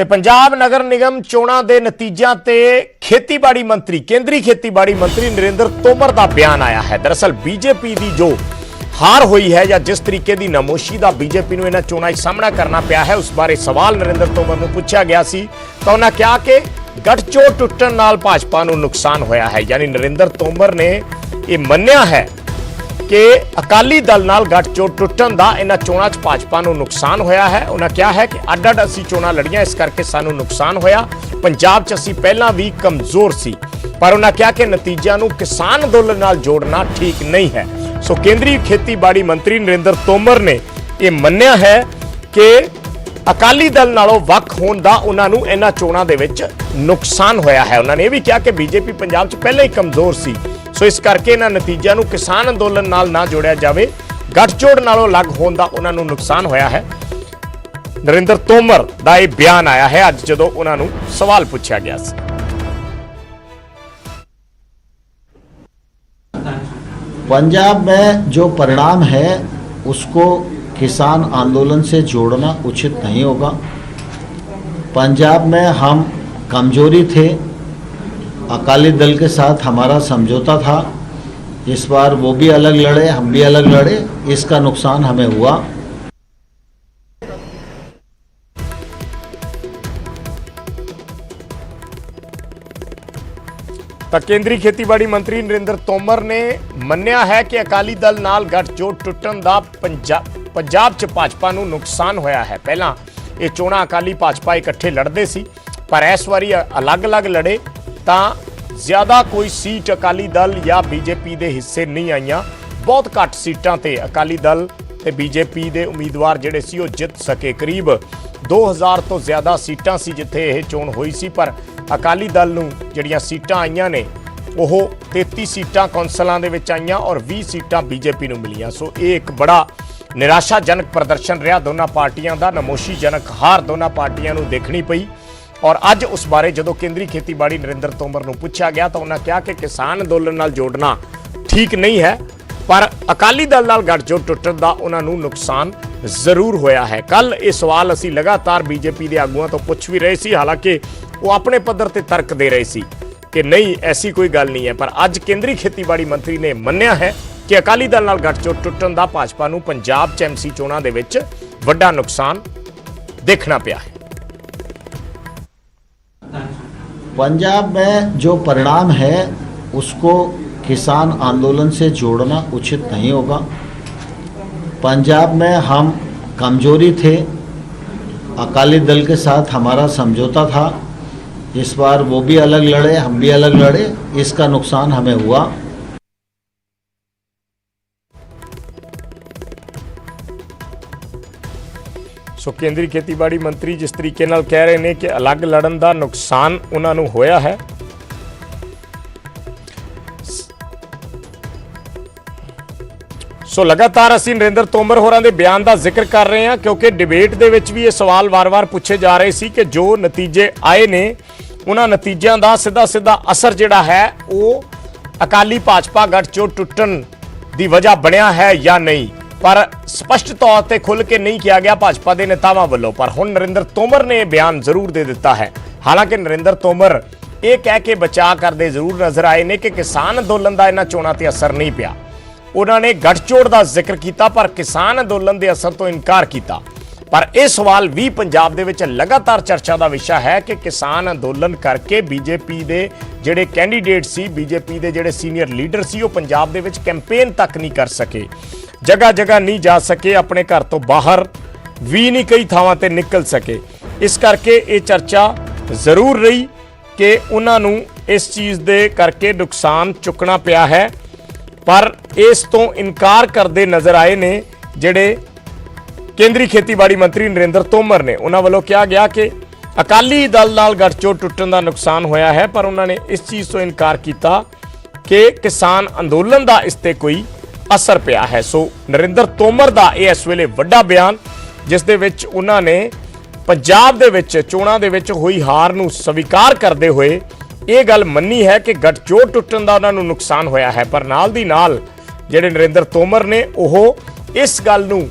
ਤੇ ਪੰਜਾਬ ਨਗਰ ਨਿਗਮ ਚੋਣਾਂ ਦੇ ਨਤੀਜਿਆਂ ਤੇ ਖੇਤੀਬਾੜੀ ਮੰਤਰੀ ਕੇਂਦਰੀ ਖੇਤੀਬਾੜੀ ਮੰਤਰੀ ਨਰਿੰਦਰ ਤੋਮਰ ਦਾ ਬਿਆਨ ਆਇਆ ਹੈ। दरअसल बीजेपी ਦੀ ਜੋ हार हुई है या जिस तरीके की नमोशी का बीजेपी ਨੂੰ ਇਹਨਾਂ ਚੋਣਾਂ 'ਚ ਸਾਹਮਣਾ करना ਪਿਆ है, उस बारे सवाल नरिंਦਰ ਤੋਮਰ ਨੂੰ ਪੁੱਛਿਆ ਗਿਆ ਸੀ ਤਾਂ ਉਹਨਾਂ ਕਿਹਾ ਕਿ ਗੱਠਜੋੜ ਟੁੱਟਣ ਨਾਲ ਭਾਜਪਾ ਨੂੰ ਨੁਕਸਾਨ ਹੋਇਆ ਹੈ। यानी नरिंਦਰ ਤੋਮਰ ਨੇ ਇਹ ਮੰਨਿਆ ਹੈ कि अकाली दल नाल गठजोड़ टुटन का इन्हां चोणां 'ਚ भाजपा ਨੂੰ ਨੁਕਸਾਨ ਹੋਇਆ है। उन्होंने कहा है कि ਅੱਡ-ਅੱਡ ਅਸੀਂ ਚੋਣਾਂ लड़ियां, इस करके सानू नुकसान होया। पंजाब 'ਚ ਅਸੀਂ ਪਹਿਲਾਂ भी कमजोर सी, पर उन्होंने कहा कि नतीजों ਨੂੰ किसान अंदोलन नाल जोड़ना ठीक नहीं है। सो केंद्रीय खेतीबाड़ी मंत्री नरिंਦਰ ਤੋਮਰ ने यह मन्निया है कि अकाली दल नालों ਵੱਖ होण दा उन्हां ਨੂੰ इन्हां चोणां दे विच नुकसान होया है। उन्होंने यह भी कहा कि बीजेपी पंजाब 'ਚ ਪਹਿਲਾਂ ही कमजोर सी, सो इस करके इन्हां नतीजों ਨੂੰ किसान अंदोलन नाल ना जोड़िया जावे, गठजोड़ नालों अलग होण दा उन्हां ਨੂੰ नुकसान होया है। नरिंਦਰ ਤੋਮਰ ਦਾ ਇਹ ਬਿਆਨ आया है अज जदों उन्हां ਨੂੰ सवाल पूछा गया सी। पंजाब में जो परिणाम है उसको किसान आंदोलन से जोड़ना उचित नहीं होगा। पंजाब में हम कमजोरी थे, अकाली दल के साथ हमारा समझौता था, इस बार वो भी अलग लड़े, हम भी अलग लड़े, इसका नुकसान हमें हुआ। ਤਾਂ ਕੇਂਦਰੀ ਖੇਤੀਬਾੜੀ ਮੰਤਰੀ ਨਰਿੰਦਰ ਤੋਮਰ ਨੇ ਮੰਨਿਆ ਹੈ ਕਿ ਅਕਾਲੀ ਦਲ ਨਾਲ ਗੱਠਜੋੜ ਟੁੱਟਣ ਦਾ ਪੰਜਾਬ 'ਚ ਭਾਜਪਾ ਨੂੰ ਨੁਕਸਾਨ ਹੋਇਆ ਹੈ। ਪਹਿਲਾਂ ਇਹ ਚੋਣਾਂ ਅਕਾਲੀ ਭਾਜਪਾ ਇਕੱਠੇ ਲੜਦੇ ਸੀ, ਪਰ ਇਸ ਵਾਰੀ ਅਲੱਗ-ਅਲੱਗ ਲੜੇ ਤਾਂ ਜ਼ਿਆਦਾ ਕੋਈ ਸੀਟ ਅਕਾਲੀ ਦਲ ਜਾਂ ਬੀਜੇਪੀ ਦੇ ਹਿੱਸੇ ਨਹੀਂ ਆਈਆਂ। ਬਹੁਤ ਘੱਟ ਸੀਟਾਂ ਤੇ ਅਕਾਲੀ ਦਲ ਤੇ ਬੀਜੇਪੀ ਦੇ ਉਮੀਦਵਾਰ ਜਿਹੜੇ ਸੀ ਉਹ ਜਿੱਤ ਸਕੇ। ਕਰੀਬ 2000 ਤੋਂ ਜ਼ਿਆਦਾ ਸੀਟਾਂ ਸੀ ਜਿੱਥੇ ਇਹ ਚੋਣ ਹੋਈ ਸੀ, ਪਰ ਅਕਾਲੀ ਦਲ ਨੂੰ ਜਿਹੜੀਆਂ ਸੀਟਾਂ ਆਈਆਂ ਨੇ ਉਹ 33 ਸੀਟਾਂ ਕੌਂਸਲਾਂ ਦੇ ਵਿੱਚ ਆਈਆਂ ਔਰ 20 ਸੀਟਾਂ ਬੀਜੇਪੀ ਨੂੰ ਮਿਲੀਆਂ। ਸੋ ਇਹ ਇੱਕ ਬੜਾ ਨਿਰਾਸ਼ਾਜਨਕ ਪ੍ਰਦਰਸ਼ਨ ਰਿਹਾ ਦੋਨਾਂ ਪਾਰਟੀਆਂ ਦਾ, ਨਮੋਸ਼ੀਜਨਕ ਹਾਰ ਦੋਨਾਂ ਪਾਰਟੀਆਂ ਨੂੰ ਦੇਖਣੀ ਪਈ। ਔਰ ਅੱਜ ਉਸ ਬਾਰੇ ਜਦੋਂ ਕੇਂਦਰੀ ਖੇਤੀਬਾੜੀ ਨਰਿੰਦਰ ਤੋਮਰ ਨੂੰ ਪੁੱਛਿਆ ਗਿਆ ਤਾਂ ਉਹਨਾਂ ਕਿਹਾ ਕਿ ਕਿਸਾਨ ਅੰਦੋਲਨ ਨਾਲ ਜੋੜਨਾ ਠੀਕ ਨਹੀਂ ਹੈ, ਪਰ ਅਕਾਲੀ ਦਲ ਨਾਲ ਗੱਠਜੋੜ ਟੁੱਟਣ ਦਾ ਉਹਨਾਂ ਨੂੰ ਨੁਕਸਾਨ ਜ਼ਰੂਰ ਹੋਇਆ ਹੈ। ਕੱਲ ਇਹ ਸਵਾਲ ਅਸੀਂ ਲਗਾਤਾਰ ਬੀਜੇਪੀ ਦੇ ਆਗੂਆਂ ਤੋਂ ਪੁੱਛ ਵੀ ਰਹੇ ਸੀ, ਹਾਲਾਂਕਿ ਉਹ ਆਪਣੇ ਪੱਧਰ ਤੇ ਤਰਕ ਦੇ ਰਹੇ ਸੀ ਕਿ ਨਹੀਂ ਐਸੀ ਕੋਈ ਗੱਲ ਨਹੀਂ ਹੈ, ਪਰ ਅੱਜ ਕੇਂਦਰੀ ਖੇਤੀਬਾੜੀ ਮੰਤਰੀ ਨੇ ਮੰਨਿਆ ਹੈ ਕਿ ਅਕਾਲੀ ਦਲ ਨਾਲ ਗੱਠਜੋੜ ਟੁੱਟਣ ਦਾ ਭਾਜਪਾ ਨੂੰ ਪੰਜਾਬ 'ਚ ਐਮਸੀ ਚੋਣਾਂ ਦੇ ਵਿੱਚ ਵੱਡਾ ਨੁਕਸਾਨ ਦੇਖਣਾ ਪਿਆ ਹੈ। पंजाब में जो परिणाम है उसको किसान आंदोलन से जोड़ना उचित नहीं होगा। पंजाब में हम कमजोरी थे, अकाली दल के साथ हमारा समझौता था, इस बार वो भी अलग लड़े, हम भी अलग लड़े, इसका नुकसान हमें हुआ। सो केंद्रीय खेतीबाड़ी मंत्री जिस तरीके नाल कह रहे हैं कि अलग लड़न का नुकसान उन्होंने होया है, सो लगातार असीं नरिंਦਰ ਤੋਮਰ होरां दे बयान का जिक्र कर रहे हैं क्योंकि डिबेट दे विच भी ये सवाल वार-वार पूछे जा रहे सी कि जो नतीजे आए ने उन्हां नतीजिਆਂ ਦਾ सीधा असर जिहड़ा है वो अकाली भाजपा गठजोड़ टुटन की वजह बनया है या नहीं, पर स्पष्ट तौर पर खुल के नहीं किया गया भाजपा के नेतावां वल्लों। पर हुण नरिंਦਰ ਤੋਮਰ ने बयान जरूर दे दिता है। हालांकि नरिंਦਰ ਤੋਮਰ ये कह के बचा करते जरूर नजर आए ने कि किसान अंदोलन का इन्हां चोणां ते असर नहीं पिया। उन्होंने गठजोड़ का जिक्र किया पर किसान अंदोलन के असर तो इनकार किया। पर यह सवाल भी पंजाब दे विच लगातार चर्चा का विषय है कि किसान अंदोलन करके बीजेपी के जिहड़े कैंडीडेट सी, बीजेपी के जिहड़े सीनियर लीडर सी, वो पंजाब दे विच कैंपेन तक नहीं कर सके, जगह जगह नहीं जा सके, अपने घर तो बाहर भी नहीं कई थावां ते निकल सके। इस करके ये चर्चा जरूर रही कि उन्होंने इस चीज़ दे करके नुकसान चुकना पिया है, पर इस तो इनकार करते नजर आए ने जिहड़े केंद्रीय खेतीबाड़ी मंत्री नरिंਦਰ ਤੋਮਰ ने। उन्होंने वालों कहा गया कि अकाली दल नाल गठजोड़ टुटन का नुकसान होया है, पर उन्होंने इस चीज़ तो इनकार किया कि किसान अंदोलन का इस ते कोई असर पिया है। सो नरिंਦਰ ਤੋਮਰ का यह इस वेले वड्डा बयान जिस दे विच उन्होंने पंजाब दे विच चोणां दे विच होई हार नूं स्वीकार करते हुए ये गल मन्नी है कि गठजोड़ टुटन का उन्होंने नुकसान होया है, पर नाल दी नाल जिहड़े नरिंਦਰ ਤੋਮਰ ने वो इस गल नूं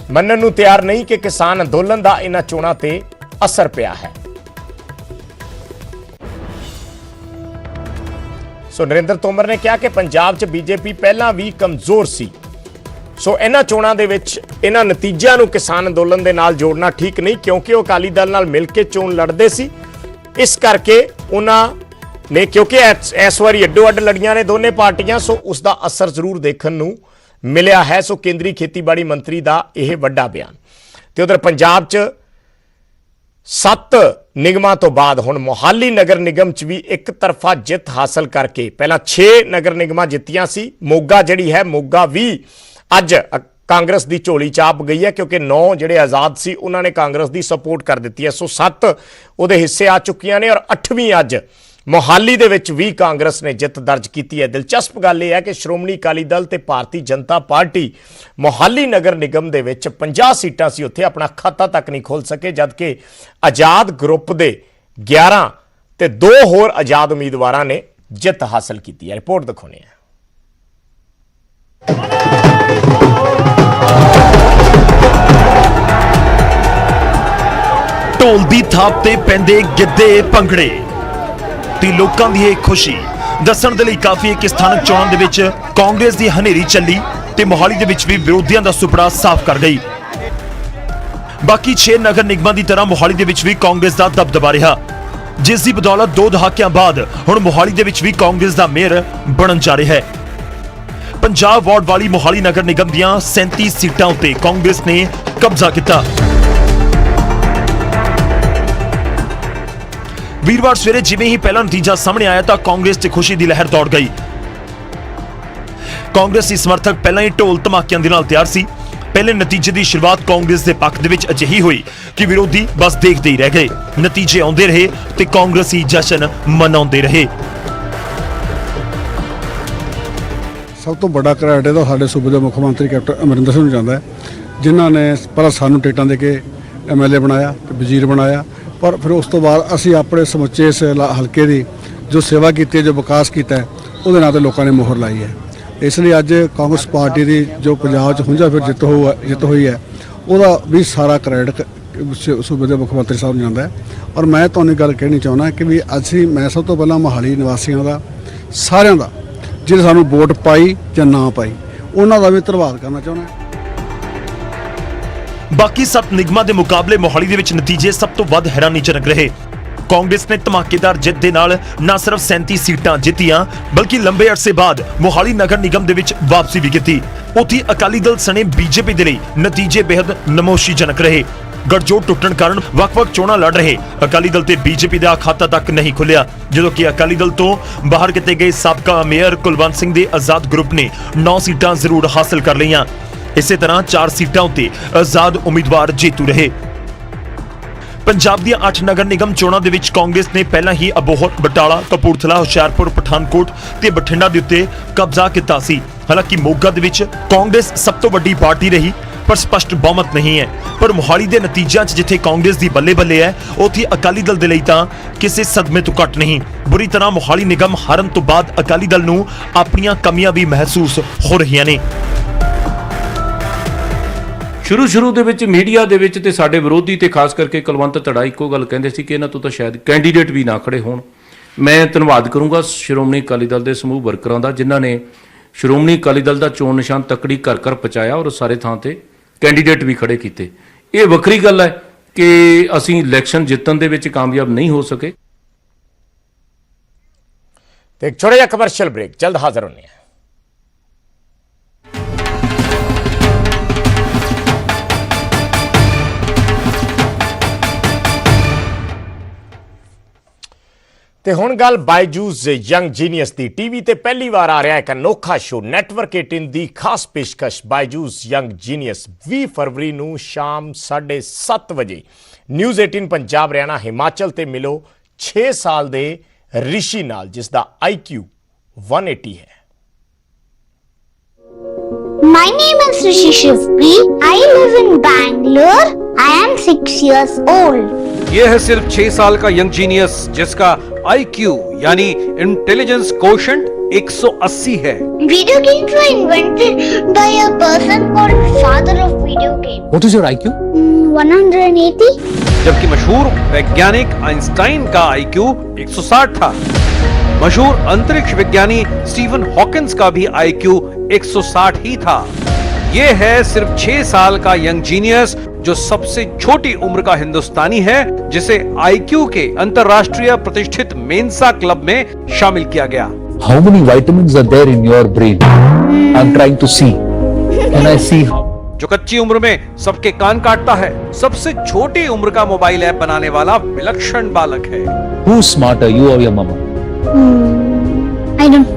मन्नण नूं तैयार नहीं कि किसान अंदोलन का इन्हां चोणां ते ਅਸਰ ਪਿਆ ਹੈ। ਸੋ ਨਰਿੰਦਰ ਤੋਮਰ ਨੇ ਕਿਹਾ ਕਿ ਪੰਜਾਬ 'ਚ ਬੀਜੇਪੀ ਪਹਿਲਾਂ ਵੀ ਕਮਜ਼ੋਰ ਸੀ। ਸੋ ਇਹਨਾਂ ਚੋਣਾਂ ਦੇ ਵਿੱਚ ਇਹਨਾਂ ਨਤੀਜਿਆਂ ਨੂੰ ਕਿਸਾਨ ਅੰਦੋਲਨ ਦੇ ਨਾਲ ਜੋੜਨਾ ਠੀਕ ਨਹੀਂ, ਕਿਉਂਕਿ ਉਹ ਅਕਾਲੀ ਦਲ ਨਾਲ ਮਿਲ ਕੇ ਚੋਣ ਲੜਦੇ ਸੀ। ਇਸ ਕਰਕੇ ਉਹਨਾਂ ਨੇ, ਕਿਉਂਕਿ ਇਸ ਵਾਰੀ ਅੱਡੋ ਅੱਡ ਲੜੀਆਂ ਨੇ ਦੋਨੇ ਪਾਰਟੀਆਂ, ਸੋ ਉਸ ਦਾ ਅਸਰ ਜ਼ਰੂਰ ਦੇਖਣ ਨੂੰ ਮਿਲਿਆ ਹੈ। ਸੋ ਕੇਂਦਰੀ ਖੇਤੀਬਾੜੀ ਮੰਤਰੀ ਦਾ ਇਹ ਵੱਡਾ ਬਿਆਨ। ਤੇ ਉਧਰ ਪੰਜਾਬ 'ਚ 7 ਨਿਗਮਾਂ ਤੋਂ ਬਾਅਦ ਹੁਣ ਮੋਹਾਲੀ ਨਗਰ ਨਿਗਮ 'ਚ ਵੀ ਇੱਕ ਤਰਫਾ ਜਿੱਤ ਹਾਸਲ ਕਰਕੇ, ਪਹਿਲਾਂ 6 ਨਗਰ ਨਿਗਮਾਂ ਜਿੱਤੀਆਂ ਸੀ। ਮੋਗਾ ਜਿਹੜੀ ਹੈ, ਮੋਗਾ ਵੀ ਅੱਜ ਕਾਂਗਰਸ ਦੀ ਝੋਲੀ ਚਾਪ ਗਈ ਹੈ, ਕਿਉਂਕਿ 9 ਜਿਹੜੇ ਆਜ਼ਾਦ ਸੀ ਉਹਨਾਂ ਨੇ ਕਾਂਗਰਸ ਦੀ ਸਪੋਰਟ ਕਰ ਦਿੱਤੀ ਹੈ। ਸੋ 7 ਉਹਦੇ ਹਿੱਸੇ ਆ ਚੁੱਕੀਆਂ ਨੇ ਔਰ 8ਵੀਂ ਅੱਜ ਮੋਹਾਲੀ ਦੇ ਵਿੱਚ ਵੀ ਕਾਂਗਰਸ ਨੇ ਜਿੱਤ ਦਰਜ ਕੀਤੀ ਹੈ। ਦਿਲਚਸਪ ਗੱਲ ਇਹ ਹੈ ਕਿ ਸ਼੍ਰੋਮਣੀ ਅਕਾਲੀ ਦਲ ਤੇ ਭਾਰਤੀ ਜਨਤਾ ਪਾਰਟੀ ਮੋਹਾਲੀ ਨਗਰ ਨਿਗਮ ਦੇ ਵਿੱਚ 50 ਸੀਟਾਂ ਸੀ, ਉੱਥੇ ਆਪਣਾ ਖਾਤਾ ਤੱਕ ਨਹੀਂ ਖੋਲ ਸਕੇ, ਜਦਕਿ ਆਜ਼ਾਦ ਗਰੁੱਪ ਦੇ 11 ਤੇ 2 ਹੋਰ ਆਜ਼ਾਦ ਉਮੀਦਵਾਰਾਂ ਨੇ ਜਿੱਤ ਹਾਸਲ ਕੀਤੀ ਹੈ। ਰਿਪੋਰਟ ਦਿਖਾਉਂਦੇ ਹਾਂ। ਢੋਲ ਦੀ ਥਾਪ ਤੇ ਪੈਂਦੇ ਗਿੱਧੇ ਭੰਗੜੇ ਤੇ ਲੋਕਾਂ ਦੀ ਇਹ ਖੁਸ਼ੀ ਦੱਸਣ ਦੇ ਲਈ ਕਾਫੀ ਹੈ ਕਿ ਸਥਾਨਕ ਚੋਣਾਂ ਦੇ ਵਿੱਚ ਕਾਂਗਰਸ ਦੀ ਹਨੇਰੀ ਚੱਲੀ ਤੇ ਮੋਹਾਲੀ ਦੇ ਵਿੱਚ ਵੀ ਵਿਰੋਧੀਆਂ ਦਾ ਸੁਪੜਾ ਸਾਫ਼ ਕਰ ਗਈ। ਬਾਕੀ 6 ਨਗਰ ਨਿਗਮਾਂ ਦੀ ਤਰ੍ਹਾਂ ਮੋਹਾਲੀ ਦੇ ਵਿੱਚ ਵੀ ਕਾਂਗਰਸ ਦਾ ਦਬਦਬਾ ਰਿਹਾ, ਜਿਸ ਦੀ ਬਦੌਲਤ 2 ਦਹਾਕਿਆਂ ਬਾਅਦ ਹੁਣ ਮੋਹਾਲੀ ਦੇ ਵਿੱਚ ਵੀ ਕਾਂਗਰਸ ਦਾ ਮੇਅਰ ਬਣਨ ਜਾ ਰਿਹਾ ਹੈ। 50 ਵਾਰਡ ਵਾਲੀ ਮੋਹਾਲੀ ਨਗਰ ਨਿਗਮ ਦੀਆਂ 37 ਸੀਟਾਂ ਉੱਤੇ ਕਾਂਗਰਸ ਨੇ ਕਬਜ਼ਾ ਕੀਤਾ। ਵੀਰਵਾਰ ਸਵੇਰੇ ਜਿਵੇਂ ਹੀ ਪਹਿਲਾ ਨਤੀਜਾ ਸਾਹਮਣੇ ਆਇਆ ਤਾਂ ਕਾਂਗਰਸ 'ਚ ਖੁਸ਼ੀ ਦੀ ਲਹਿਰ ਦੌੜ ਗਈ। ਕਾਂਗਰਸੀ ਸਮਰਥਕ ਪਹਿਲਾਂ ਹੀ ਢੋਲ ਧਮਾਕਿਆਂ ਦੇ ਨਾਲ ਤਿਆਰ ਸੀ। ਪਹਿਲੇ ਨਤੀਜੇ ਦੀ ਸ਼ੁਰੂਆਤ ਕਾਂਗਰਸ ਦੇ ਪੱਖ ਦੇ ਵਿੱਚ ਅਜਿਹੀ ਹੋਈ ਕਿ ਵਿਰੋਧੀ ਬਸ ਦੇਖਦੇ ਹੀ ਰਹਿ ਗਏ। ਨਤੀਜੇ ਆਉਂਦੇ ਰਹੇ ਤੇ ਕਾਂਗਰਸੀ ਜਸ਼ਨ ਮਨਾਉਂਦੇ ਰਹੇ। ਸਭ ਤੋਂ ਵੱਡਾ ਕ੍ਰੈਡਿਟ ਤਾਂ ਸਾਡੇ ਸੂਬੇ ਦੇ ਮੁੱਖ ਮੰਤਰੀ ਕੈਪਟਨ ਅਮਰਿੰਦਰ ਸਿੰਘ ਨੂੰ ਜਾਂਦਾ ਹੈ, ਜਿਨ੍ਹਾਂ ਨੇ ਪਹਿਲਾਂ ਸਾਨੂੰ ਟਿਕਟਾਂ ਦੇ ਕੇ MLA ਬਣਾਇਆ ਤੇ ਵਜ਼ੀਰ ਬਣਾਇਆ, ਪਰ ਫਿਰ ਉਸ ਤੋਂ ਬਾਅਦ ਅਸੀਂ ਆਪਣੇ ਸਮੁੱਚੇ ਇਸ ਹਲਕੇ ਦੀ ਜੋ ਸੇਵਾ ਕੀਤੀ ਹੈ, ਜੋ ਵਿਕਾਸ ਕੀਤਾ ਹੈ, ਉਹਦੇ ਨਾਂ ਤੇ ਲੋਕਾਂ ਨੇ ਮੋਹਰ ਲਾਈ ਹੈ। ਇਸ ਲਈ ਅੱਜ ਕਾਂਗਰਸ ਪਾਰਟੀ ਦੀ ਜੋ ਪੰਜਾਬ 'ਚ ਹੁੰਝਾ ਫਿਰ ਜਿੱਤ ਹੋਈ ਹੈ, ਉਹਦਾ ਵੀ ਸਾਰਾ ਕ੍ਰੈਡਿਟ ਸੂਬੇ ਦੇ ਮੁੱਖ ਮੰਤਰੀ ਸਾਹਿਬ ਨੂੰ ਜਾਂਦਾ ਹੈ। ਔਰ ਮੈਂ ਤੁਹਾਨੂੰ ਗੱਲ ਕਹਿਣੀ ਚਾਹੁੰਦਾ ਕਿ ਵੀ ਮੈਂ ਸਭ ਤੋਂ ਪਹਿਲਾਂ ਮੋਹਾਲੀ ਨਿਵਾਸੀਆਂ ਦਾ, ਸਾਰਿਆਂ ਦਾ, ਜਿਹਨੇ ਸਾਨੂੰ ਵੋਟ ਪਾਈ ਜਾਂ ਨਾ ਪਾਈ, ਉਹਨਾਂ ਦਾ ਵੀ ਧੰਨਵਾਦ ਕਰਨਾ ਚਾਹੁੰਦਾ। ਬਾਕੀ 7 ਨਿਗਮਾਂ ਦੇ ਮੁਕਾਬਲੇ ਮੋਹਾਲੀ ਦੇ ਵਿੱਚ ਨਤੀਜੇ ਸਭ ਤੋਂ ਵੱਧ ਹੈਰਾਨੀਜਨਕ ਰਹੇ। ਕਾਂਗਰਸ ਨੇ ਧਮਾਕੇਦਾਰ ਜਿੱਤ ਦੇ ਨਾਲ ਨਾ ਸਿਰਫ 37 ਸੀਟਾਂ ਜਿੱਤੀਆਂ, ਬਲਕਿ ਲੰਬੇ ਅਰਸੇ ਬਾਅਦ ਮੋਹਾਲੀ ਨਗਰ ਨਿਗਮ ਦੇ ਵਿੱਚ ਵਾਪਸੀ ਵੀ ਕੀਤੀ। ਉੱਥੇ ਅਕਾਲੀ ਦਲ ਸਣੇ ਬੀਜੇਪੀ ਦੇ ਲਈ ਨਤੀਜੇ ਬੇहद ਨਮੋਸ਼ੀਜਨਕ ਰਹੇ। ਗਠਜੋੜ ਟੁੱਟਣ ਕਾਰਨ ਵੱਖ-ਵੱਖ ਚੋਣਾਂ ਲੜ ਰਹੇ ਅਕਾਲੀ ਦਲ ਤੇ ਬੀਜੇਪੀ ਦਾ ਖਾਤਾ ਤੱਕ ਨਹੀਂ ਖੁੱਲਿਆ, ਜਦੋਂ ਕਿ ਅਕਾਲੀ ਦਲ ਤੋਂ ਬਾਹਰ ਕੀਤੇ ਗਏ ਸਾਬਕਾ ਮੇਅਰ ਕੁਲਵੰਤ ਸਿੰਘ ਦੇ ਆਜ਼ਾਦ ਗਰੁੱਪ ਨੇ 9 ਸੀਟਾਂ ਜ਼ਰੂਰ ਹਾਸਲ ਕਰ ਲਈਆਂ। ਇਸੇ ਤਰ੍ਹਾਂ 4 ਸੀਟਾਂ ਉੱਤੇ ਆਜ਼ਾਦ ਉਮੀਦਵਾਰ ਜੇਤੂ ਰਹੇ। ਪੰਜਾਬ ਦੀਆਂ 8 ਨਗਰ ਨਿਗਮ ਚੋਣਾਂ ਦੇ ਵਿੱਚ ਕਾਂਗਰਸ ਨੇ ਪਹਿਲਾਂ ਹੀ ਅਬੋਹਰ, ਬਟਾਲਾ, ਕਪੂਰਥਲਾ, ਹੁਸ਼ਿਆਰਪੁਰ, ਪਠਾਨਕੋਟ ਤੇ ਬਠਿੰਡਾ ਦੇ ਉੱਤੇ ਕਬਜ਼ਾ ਕੀਤਾ ਸੀ। ਹਾਲਾਂਕਿ ਮੋਗਾ ਦੇ ਵਿੱਚ ਕਾਂਗਰਸ ਸਭ ਤੋਂ ਵੱਡੀ ਪਾਰਟੀ ਰਹੀ, ਪਰ ਸਪਸ਼ਟ ਬਹੁਮਤ ਨਹੀਂ ਹੈ। ਪਰ ਮੋਹਾਲੀ ਦੇ ਨਤੀਜਿਆਂ 'ਚ ਜਿੱਥੇ ਕਾਂਗਰਸ ਦੀ ਬੱਲੇ-ਬੱਲੇ ਹੈ, ਉੱਥੇ ਅਕਾਲੀ ਦਲ ਦੇ ਲਈ ਤਾਂ ਕਿਸੇ ਸਦਮੇ ਤੋਂ ਘੱਟ ਨਹੀਂ। ਬੁਰੀ ਤਰ੍ਹਾਂ ਮੋਹਾਲੀ ਨਿਗਮ ਹਾਰਨ ਤੋਂ ਬਾਅਦ ਅਕਾਲੀ ਦਲ ਨੂੰ ਆਪਣੀਆਂ ਕਮੀਆਂ ਵੀ ਮਹਿਸੂਸ ਹੋ ਰਹੀਆਂ ਨੇ। ਸ਼ੁਰੂ ਦੇ ਵਿੱਚ ਮੀਡੀਆ ਦੇ ਵਿੱਚ ਤੇ ਸਾਡੇ ਵਿਰੋਧੀ ਤੇ ਖਾਸ ਕਰਕੇ ਕੁਲਵੰਤ ਧੜਾ ਇੱਕੋ ਗੱਲ ਕਹਿੰਦੇ ਸੀ ਕਿ ਇਹਨਾਂ ਤੋਂ ਤਾਂ ਸ਼ਾਇਦ ਕੈਂਡੀਡੇਟ ਵੀ ਨਾ ਖੜੇ ਹੋਣ। ਮੈਂ ਧੰਨਵਾਦ ਕਰੂੰਗਾ ਸ਼੍ਰੋਮਣੀ ਅਕਾਲੀ ਦਲ ਦੇ ਸਮੂਹ ਵਰਕਰਾਂ ਦਾ, ਜਿਨ੍ਹਾਂ ਨੇ ਸ਼੍ਰੋਮਣੀ ਅਕਾਲੀ ਦਲ ਦਾ ਚੋਣ ਨਿਸ਼ਾਨ ਤੱਕੜੀ ਘਰ ਪਹੁੰਚਾਇਆ ਔਰ ਸਾਰੇ ਥਾਂ ਤੇ ਕੈਂਡੀਡੇਟ ਵੀ ਖੜੇ ਕੀਤੇ। ਇਹ ਵੱਖਰੀ ਗੱਲ ਹੈ ਕਿ ਅਸੀਂ ਇਲੈਕਸ਼ਨ ਜਿੱਤਣ ਦੇ ਵਿੱਚ ਕਾਮਯਾਬ ਨਹੀਂ ਹੋ ਸਕੇ। ਤੇ ਇੱਕ ਛੋਟਾ ਜਿਹਾ ਕਮਰਸ਼ੀਅਲ ਬ੍ਰੇਕ, ਜਲਦ ਹਾਜ਼ਰ ਹੋਣੇ ਆ। ਤੇ ਹੁਣ ਗੱਲ ਬਾਈਜੂਸ ਯੰਗ ਜੀਨੀਅਸ ਦੀ। ਟੀਵੀ ਤੇ ਪਹਿਲੀ ਵਾਰ ਆ ਰਿਹਾ ਇੱਕ ਅਨੋਖਾ ਸ਼ੋ, ਨੈਟਵਰਕ 18 ਦੀ ਖਾਸ ਪੇਸ਼ਕਸ਼ ਬਾਈਜੂਸ ਯੰਗ ਜੀਨੀਅਸ 20 ਫਰਵਰੀ ਨੂੰ ਸ਼ਾਮ 7:30 ਵਜੇ ਨਿਊਜ਼ 18 ਪੰਜਾਬ, ਹਰਿਆਣਾ, ਹਿਮਾਚਲ ਤੇ ਮਿਲੋ 6 ਸਾਲ ਦੇ ਰਿਸ਼ੀ ਨਾਲ, ਜਿਸ ਦਾ IQ 180 ਹੈ। My name is Rishi Shivpri. I live in Bangalore. I am 6 years old. ये है सिर्फ 6 साल का यंग जीनियस जिसका IQ यानी इंटेलिजेंस कोशेंट 180 है। Video games were invented by a person called father of video games. What is your IQ? 180. जबकि मशहूर वैज्ञानिक आइंस्टाइन का आईक्यू 160 था। मशहूर अंतरिक्ष विज्ञानी स्टीफन हॉकिंस का भी आईक्यू 160 ही था। ये है सिर्फ 6 साल का यंग जीनियस जो सबसे छोटी उम्र का हिंदुस्तानी है, जिसे आईक्यू के अंतरराष्ट्रीय प्रतिष्ठित मेंसा क्लब में शामिल किया गया। How many vitamins are there in your brain? I'm trying to see. Can I see? जो कच्ची उम्र में सबके कान काटता है, सबसे छोटी उम्र का मोबाइल ऐप बनाने वाला विलक्षण बालक है। Who's smarter, you or your mama? I don't.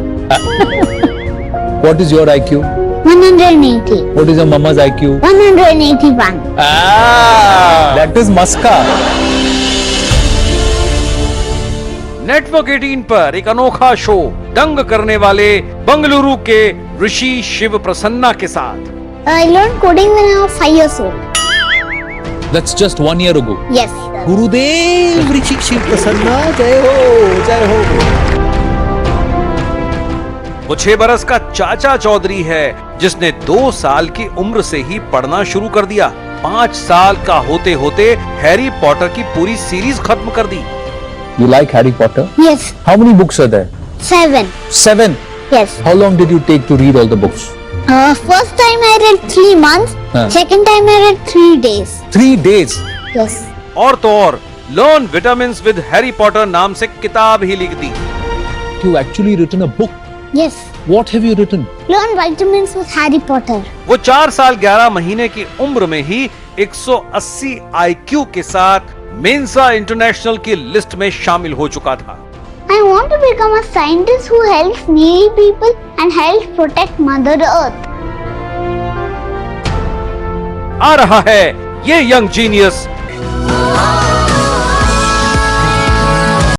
What is your IQ? 180. What is your mama's IQ? 181. That is Maska. Network 18 पर एक अनोखा शो दंग करने वाले बंगलुरु के ऋषि शिव प्रसन्ना के साथ। I learned coding when I was 5 years old. That's just 1 year ago. Yes. गुरुदेव ऋषि शिव प्रसन्ना, जय हो, जय हो। वो 6 बरस का चाचा चौधरी है, जिसने 2 साल की उम्र से ही पढ़ना शुरू कर दिया। 5 साल का होते होते हैरी पॉटर की पूरी सीरीज खत्म कर दी। You like Harry Potter? Yes. How many books are there? 7. 7. Yes. How long did you take to read all the books? First time I read 3 months. Second time I read 3 days. 3 days. Yes. और तो और learn vitamins with Harry Potter नाम से किताब ही लिख दी। You actually written a book. Yes. What have you written? Learn vitamins with Harry Potter. वो 4 साल 11 महीने की उम्र में ही 180 IQ के साथ मेंसा इंटरनेशनल की लिस्ट में शामिल हो चुका था। I want to become a scientist who helps needy people and helps protect Mother Earth. आ रहा है ये यंग जीनियस